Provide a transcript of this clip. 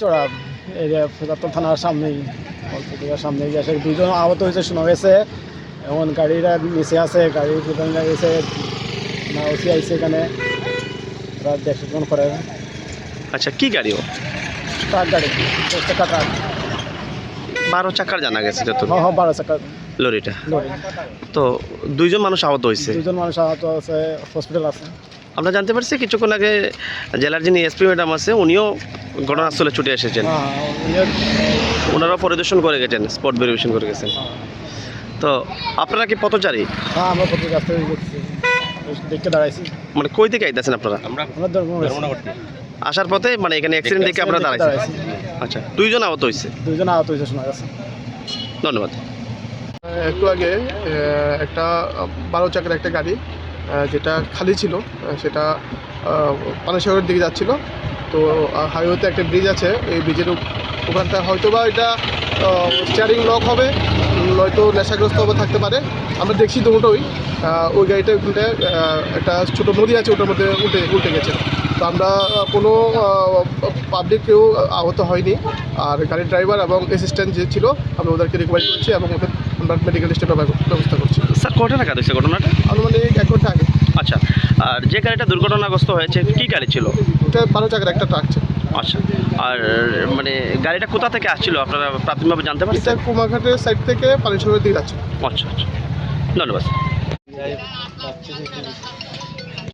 চড়া এরিয়া ফুলাতল থানার সামনেই সামনে গেছে, দুজন আহত হয়েছে শোনা গেছে। এখন গাড়িটা নিচে আছে, গাড়ি প্রধান গেছে না ওসি আইসে এখানে দেখুন করে। আচ্ছা, কি গাড়ি ও? ট্রাক গাড়ি, 10 চাকা ট্রাক। 12 চাকার জানা গেছে যত। হ্যাঁ হ্যাঁ, 12 চাকা লরিটা। লরি। তো দুইজন মানুষ আহত হয়েছে। দুজন মানুষ আহত আছে, হসপিটাল আছে। আমরা জানতে পারছি কিছুক্ষণ আগে জেলার যিনি এসপি ম্যাডাম আছে উনিও ঘটনাস্থলে ছুটে এসেছেন, ওনারাও পরিদর্শন করে গেছেন, স্পট ভেরিফিকেশন করে গেছেন। তো আপনারা কি পথচারী? হ্যাঁ, আমরা প্রতি রাস্তায় দেখতে দাঁড়াইছি। মানে কই থেকে আইতেছেন আপনারা? আমরা ধর্মনগর আসার পথে মানে এখানে অ্যাক্সিডেন্ট দেখে আপনারা দাঁড়াইছেন। আচ্ছা, দুইজন আহত হয়েছে। দুজন আহত হয়েছে শোনা গেছে। ধন্যবাদ। একটু আগে একটা 12 চাকার একটা গাড়ি যেটা খালি ছিল, সেটা পানেশ্বরের দিকে যাচ্ছিল। তো হাইওয়েতে একটা ব্রিজ আছে, এই ব্রিজের ওখানটা হয়তো বা এটা স্টিয়ারিং লক হবে, নয়তো নেশাগ্রস্ত হবে থাকতে পারে। আমরা দেখছি দুটোই। ওই গাড়িটা ওখানটায় একটা ছোটো নদী আছে, ওটার মধ্যে উল্টে গেছে। তো আমরা কোনো পাবলিক কেউ আহত হয়নি। আর গাড়ির ড্রাইভার এবং অ্যাসিস্ট্যান্ট যে ছিল, আমরা ওদেরকে রিকভারি করছি এবং ওদের আমরা মেডিকেল স্টেপের ব্যবস্থা করছি। স্যার, কটা টাকা দিয়েছে ঘটনাটা? আনুমানিক 1 ঘন্টা আগে। আচ্ছা, আর যে গাড়িটা দুর্ঘটনাগ্রস্ত হয়েছে কি গাড়ি ছিল? এটা 12 চাকার একটা ট্রাক ছিল। আচ্ছা, আর মানে গাড়িটা কোথা থেকে আসছিল আপনারা প্রাথমিকভাবে জানতে এটা পারছেন? কুমারঘাটের সাইড থেকে পানেশ্বরের দিকে যাচ্ছে। আচ্ছা আচ্ছা, ধন্যবাদ।